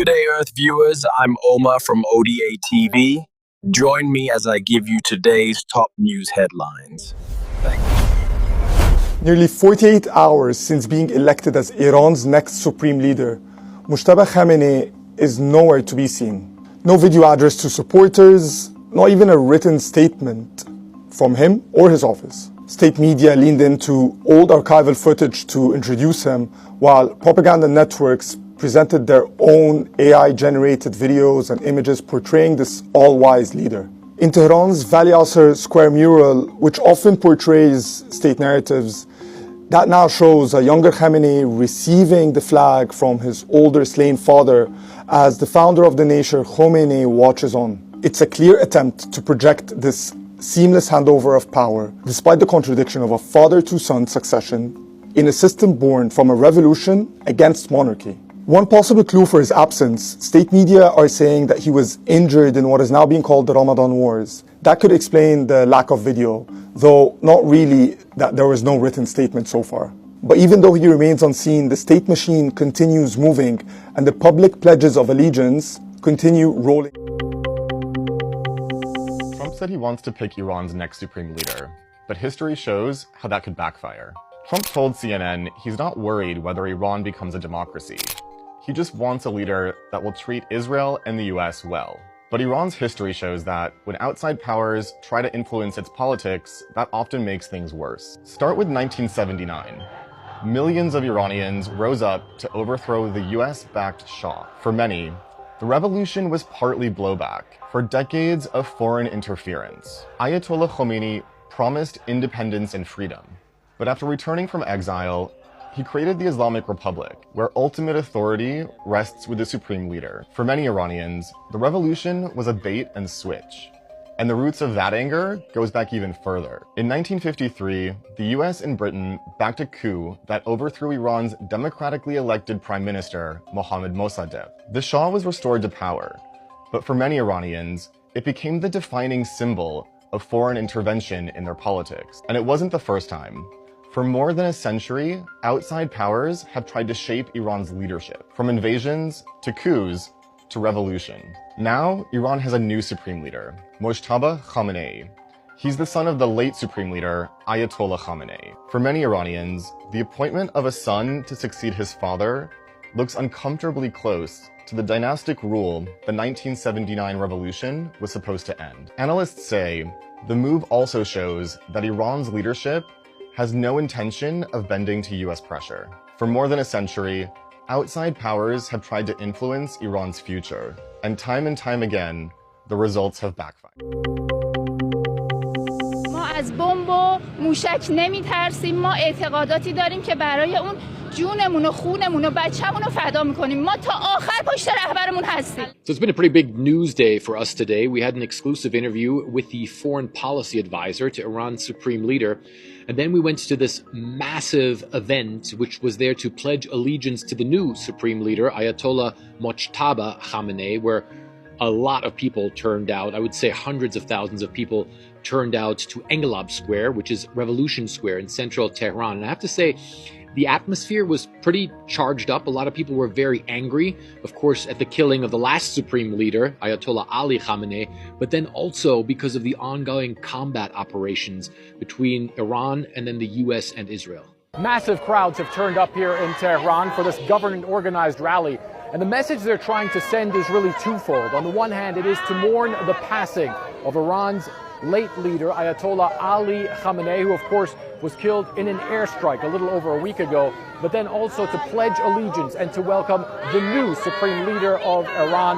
Good day, Earth viewers. I'm Omar from O.D.A. TV. Join me as I give you today's top news headlines. Thank you. Nearly 48 hours since being elected as Iran's next supreme leader, Mojtaba Khamenei is nowhere to be seen. No video address to supporters, not even a written statement from him or his office. State media leaned into old archival footage to introduce him, while propaganda networks presented their own AI-generated videos and images portraying this all-wise leader. In Tehran's Vali Asr Square mural, which often portrays state narratives, that now shows a younger Khamenei receiving the flag from his older slain father as the founder of the nation, Khomeini, watches on. It's a clear attempt to project this seamless handover of power, despite the contradiction of a father-to-son succession in a system born from a revolution against monarchy. One possible clue for his absence, state media are saying that he was injured in what is now being called the Ramadan Wars. That could explain the lack of video, though not really that there was no written statement so far. But even though he remains unseen, the state machine continues moving and the public pledges of allegiance continue rolling. Trump said he wants to pick Iran's next supreme leader, but history shows how that could backfire. Trump told CNN he's not worried whether Iran becomes a democracy. He just wants a leader that will treat Israel and the US well. But Iran's history shows that when outside powers try to influence its politics, that often makes things worse. Start with 1979. Millions of Iranians rose up to overthrow the US-backed Shah. For many, the revolution was partly blowback for decades of foreign interference. Ayatollah Khomeini promised independence and freedom. But after returning from exile, he created the Islamic Republic, where ultimate authority rests with the supreme leader. For many Iranians, the revolution was a bait and switch. And the roots of that anger goes back even further. In 1953, the US and Britain backed a coup that overthrew Iran's democratically elected prime minister, Mohammad Mossadegh. The Shah was restored to power, but for many Iranians, it became the defining symbol of foreign intervention in their politics. And it wasn't the first time. For more than a century, outside powers have tried to shape Iran's leadership, from invasions to coups to revolution. Now, Iran has a new supreme leader, Mojtaba Khamenei. He's the son of the late supreme leader, Ayatollah Khamenei. For many Iranians, the appointment of a son to succeed his father looks uncomfortably close to the dynastic rule the 1979 revolution was supposed to end. Analysts say the move also shows that Iran's leadership has no intention of bending to US pressure. For more than a century, outside powers have tried to influence Iran's future, and time again, the results have backfired. ما از بمب و موشک نمیترسیم. ما اعتقاداتی داریم که برای اون جونمون و خونمون و بچه‌مون رو فدا می‌کنیم. ما تا آخر پشت رهبرمون هستیم. So it's been a pretty big news day for us today. We had an exclusive interview with the foreign policy advisor to Iran's supreme leader. And then we went to this massive event, which was there to pledge allegiance to the new supreme leader, Ayatollah Mojtaba Khamenei, where a lot of people turned out. I would say hundreds of thousands of people turned out to Engelab Square, which is Revolution Square in central Tehran. And I have to say, the atmosphere was pretty charged up. A lot of people were very angry, of course, at the killing of the last supreme leader, Ayatollah Ali Khamenei, but then also because of the ongoing combat operations between Iran and then the US and Israel. Massive crowds have turned up here in Tehran for this government-organized rally. And the message they're trying to send is really twofold. On the one hand, it is to mourn the passing of Iran's late leader, Ayatollah Ali Khamenei, who of course was killed in an airstrike a little over a week ago, but then also to pledge allegiance and to welcome the new supreme leader of Iran,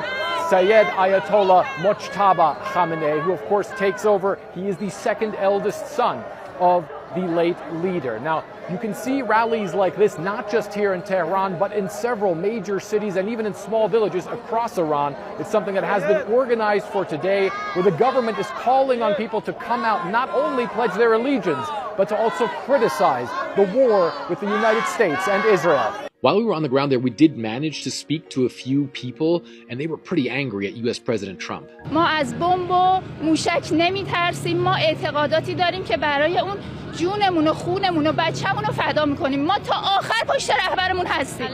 Sayyid Ayatollah Mojtaba Khamenei, who of course takes over. He is the second eldest son of the late leader. Now, you can see rallies like this not just here in Tehran, but in several major cities and even in small villages across Iran. It's something that has been organized for today, where the government is calling on people to come out, not only pledge their allegiance, but to also criticize the war with the United States and Israel. While we were on the ground there, we did manage to speak to a few people, and they were pretty angry at US President Trump. ما از بمب و موشک نمیترسیم. ما اعتقاداتی داریم که برای اون جونمون و خونمون و بچه‌مون رو فدا می‌کنیم. ما تا آخر پشت رهبرمون هستیم.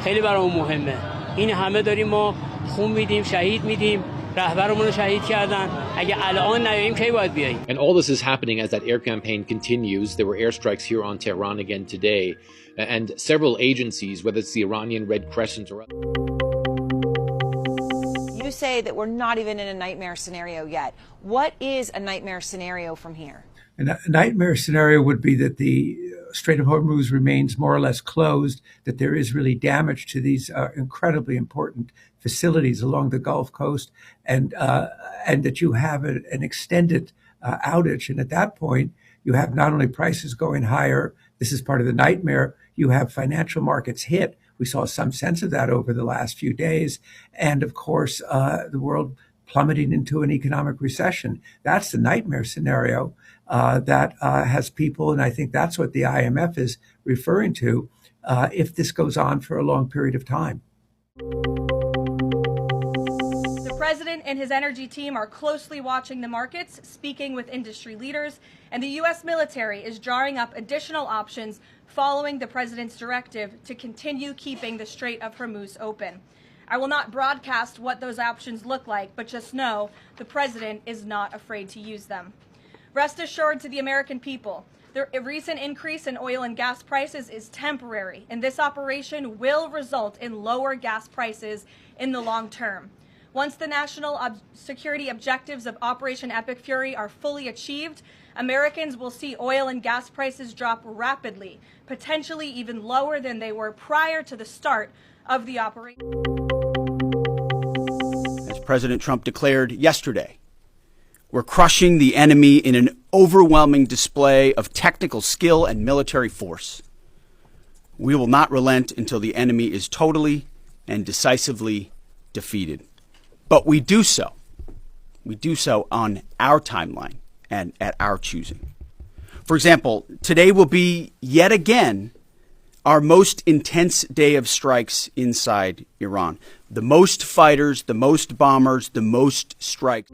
خیلی برامون مهمه. این همه داریم ما خون میدیم شهید میدیم رهبرمون رو شهید کردن اگه الان نیاییم کی باید بیاییم. And all this is happening as that air campaign continues. There were airstrikes here on Tehran again today, and several agencies, whether it's the Iranian Red Crescent or You say that we're not even in a nightmare scenario yet. What is a nightmare scenario from here? A nightmare scenario would be that the Strait of Hormuz remains more or less closed, that there is really damage to these incredibly important facilities along the Gulf Coast, and that you have an extended outage. And at that point, you have not only prices going higher, this is part of the nightmare, you have financial markets hit. We saw some sense of that over the last few days. And of course, the world plummeting into an economic recession. That's the nightmare scenario that has people, and I think that's what the IMF is referring to, if this goes on for a long period of time. The president and his energy team are closely watching the markets, speaking with industry leaders, and the U.S. military is drawing up additional options following the president's directive to continue keeping the Strait of Hormuz open. I will not broadcast what those options look like, but just know the president is not afraid to use them. Rest assured to the American people, the recent increase in oil and gas prices is temporary, and this operation will result in lower gas prices in the long term. Once the national security objectives of Operation Epic Fury are fully achieved, Americans will see oil and gas prices drop rapidly, potentially even lower than they were prior to the start of the operation. As President Trump declared yesterday, we're crushing the enemy in an overwhelming display of technical skill and military force. We will not relent until the enemy is totally and decisively defeated. But we do so on our timeline and at our choosing. For example, today will be yet again our most intense day of strikes inside Iran. The most fighters, the most bombers, the most strikes.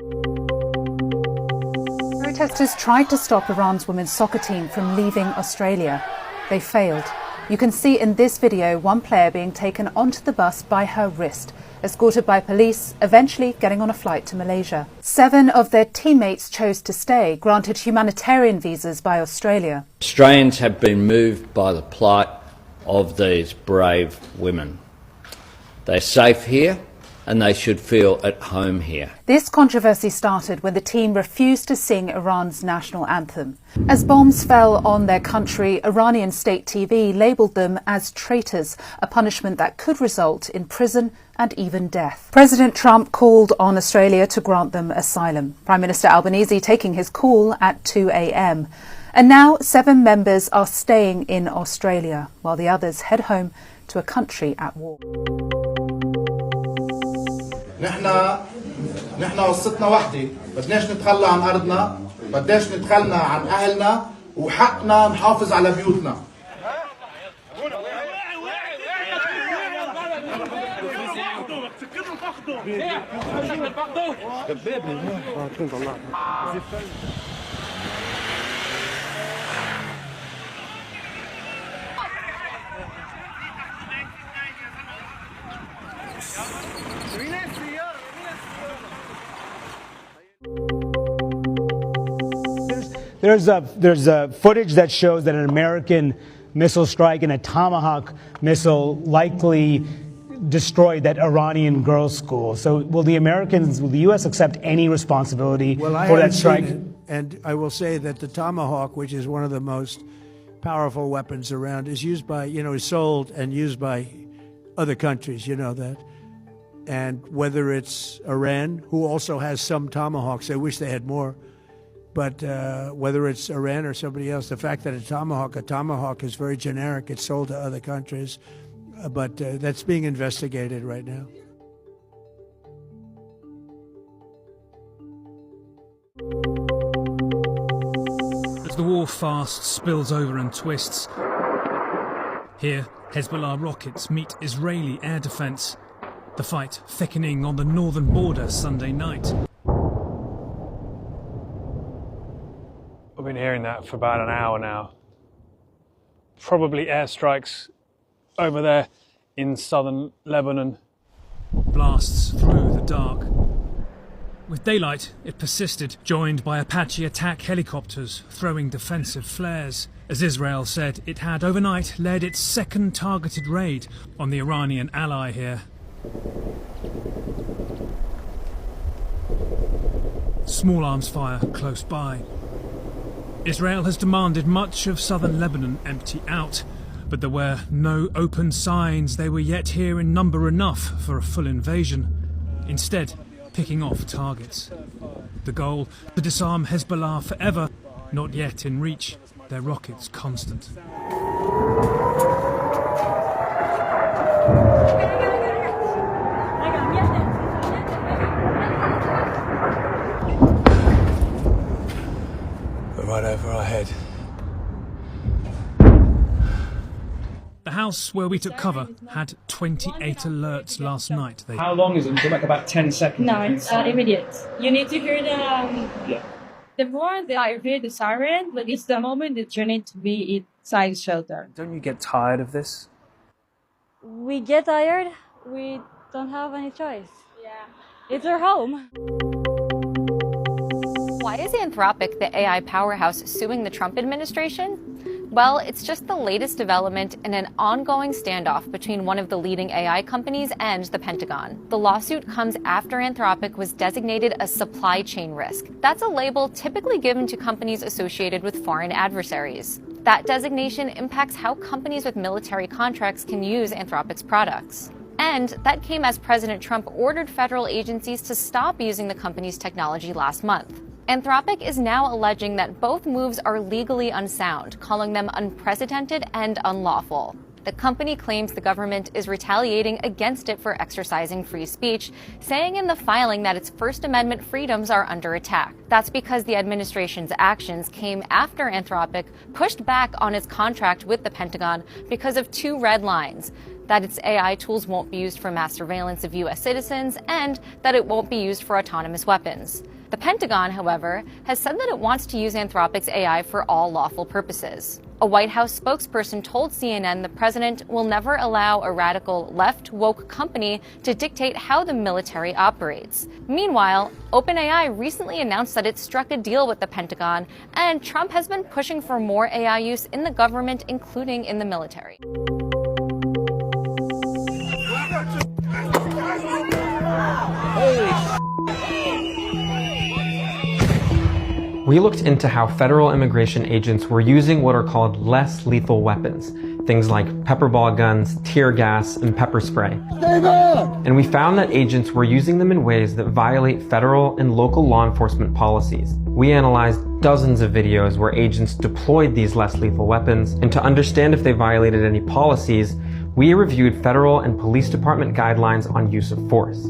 Protesters tried to stop Iran's women's soccer team from leaving Australia. They failed. You can see in this video one player being taken onto the bus by her wrist, escorted by police, eventually getting on a flight to Malaysia. 7 of their teammates chose to stay, granted humanitarian visas by Australia. Australians have been moved by the plight of these brave women. They're safe here and they should feel at home here. This controversy started when the team refused to sing Iran's national anthem. As bombs fell on their country, Iranian state TV labelled them as traitors, a punishment that could result in prison and even death. President Trump called on Australia to grant them asylum. Prime Minister Albanese taking his call at 2 a.m. And now 7 members are staying in Australia, while the others head home to a country at war. نحن قصتنا وحدة، بدناش نتخلى عن أرضنا، بدناش نتخلى عن أهلنا، وحقنا نحافظ على بيوتنا. There's a footage that shows that an American missile strike and a Tomahawk missile likely destroyed that Iranian girls' school. So will the U.S. accept any responsibility for that strike? And I will say that the Tomahawk, which is one of the most powerful weapons around, is used by, is sold and used by other countries, you know that. And whether it's Iran, who also has some Tomahawks, I wish they had more. But whether it's Iran or somebody else, the fact that a Tomahawk is very generic. It's sold to other countries. But that's being investigated right now. As the war fast spills over and twists, here Hezbollah rockets meet Israeli air defense. The fight thickening on the northern border Sunday night. I've been hearing that for about an hour now. Probably airstrikes over there in southern Lebanon. blasts through the dark. With daylight, it persisted, joined by Apache attack helicopters throwing defensive flares, as Israel said it had overnight led its second targeted raid on the Iranian ally here. Small arms fire close by. Israel has demanded much of southern Lebanon empty out, but there were no open signs they were yet here in number enough for a full invasion. Instead, picking off targets. The goal, to disarm Hezbollah forever, not yet in reach, their rockets constant. We're right over our head. The house where we took cover had 28 alerts last night. How long is it? It's like about 10 seconds. No, it's immediate. You need to hear the more that I hear the siren, but it's the moment that you need to be inside shelter. Don't you get tired of this? We get tired. We don't have any choice. Yeah. It's our home. Why is Anthropic, the AI powerhouse, suing the Trump administration? Well, it's just the latest development in an ongoing standoff between one of the leading AI companies and the Pentagon. The lawsuit comes after Anthropic was designated a supply chain risk. That's a label typically given to companies associated with foreign adversaries. That designation impacts how companies with military contracts can use Anthropic's products. And that came as President Trump ordered federal agencies to stop using the company's technology last month. Anthropic is now alleging that both moves are legally unsound, calling them unprecedented and unlawful. The company claims the government is retaliating against it for exercising free speech, saying in the filing that its First Amendment freedoms are under attack. That's because the administration's actions came after Anthropic pushed back on its contract with the Pentagon because of two red lines: that its AI tools won't be used for mass surveillance of U.S. citizens, and that it won't be used for autonomous weapons. The Pentagon, however, has said that it wants to use Anthropic's AI for all lawful purposes. A White House spokesperson told CNN the president will never allow a radical left woke company to dictate how the military operates. Meanwhile, OpenAI recently announced that it struck a deal with the Pentagon, and Trump has been pushing for more AI use in the government, including in the military. We looked into how federal immigration agents were using what are called less lethal weapons, things like pepper ball guns, tear gas, and pepper spray. And we found that agents were using them in ways that violate federal and local law enforcement policies. We analyzed dozens of videos where agents deployed these less lethal weapons, and to understand if they violated any policies, we reviewed federal and police department guidelines on use of force.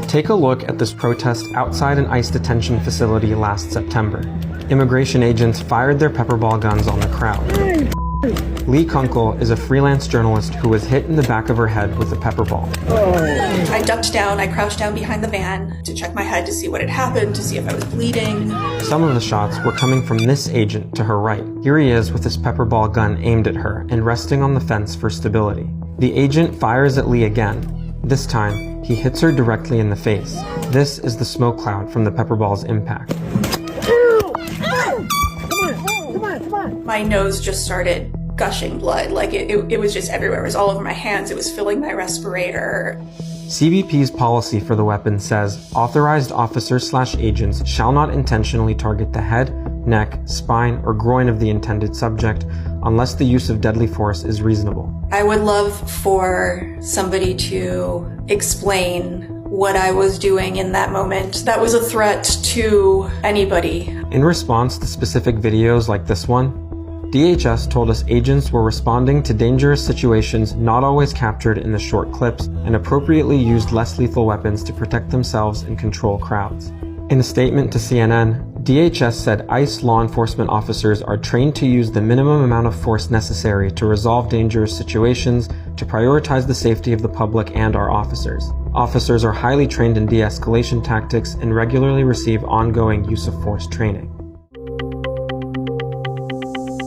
Take a look at this protest outside an ICE detention facility last September. Immigration agents fired their pepper ball guns on the crowd. Lee Kunkel is a freelance journalist who was hit in the back of her head with a pepper ball. I ducked down, I crouched down behind the van to check my head to see what had happened, to see if I was bleeding. Some of the shots were coming from this agent to her right. Here he is with his pepper ball gun aimed at her and resting on the fence for stability. The agent fires at Lee again. This time, he hits her directly in the face. This is the smoke cloud from the pepper ball's impact. My nose just started gushing blood. Like it was just everywhere. It was all over my hands. It was filling my respirator. CBP's policy for the weapon says authorized officers/agents shall not intentionally target the head, neck, spine, or groin of the intended subject unless the use of deadly force is reasonable. I would love for somebody to explain what I was doing in that moment. That was a threat to anybody. In response to specific videos like this one, DHS told us agents were responding to dangerous situations not always captured in the short clips and appropriately used less lethal weapons to protect themselves and control crowds. In a statement to CNN, DHS said ICE law enforcement officers are trained to use the minimum amount of force necessary to resolve dangerous situations, to prioritize the safety of the public and our officers. Officers are highly trained in de-escalation tactics and regularly receive ongoing use of force training.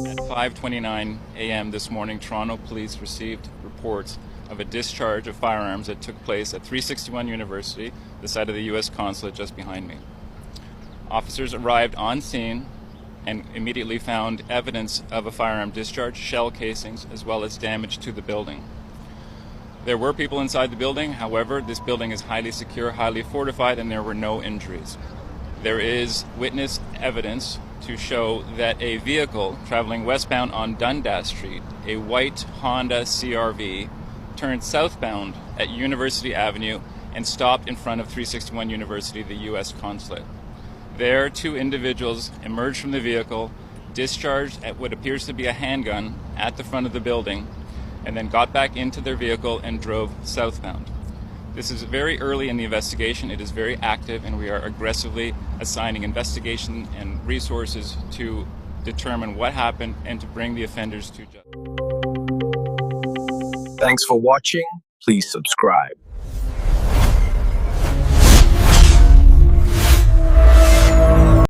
At 5:29 a.m. this morning, Toronto police received reports of a discharge of firearms that took place at 361 University, the site of the U.S. consulate just behind me. Officers arrived on scene and immediately found evidence of a firearm discharge, shell casings, as well as damage to the building. There were people inside the building. However, this building is highly secure, highly fortified, and there were no injuries. There is witness evidence to show that a vehicle traveling westbound on Dundas Street, a white Honda CR-V, turned southbound at University Avenue and stopped in front of 361 University, the U.S. consulate. There, two individuals emerged from the vehicle, discharged at what appears to be a handgun at the front of the building, and then got back into their vehicle and drove southbound. This is very early in the investigation. It is very active, and we are aggressively assigning investigation and resources to determine what happened and to bring the offenders to justice. Thanks for watching. Please subscribe.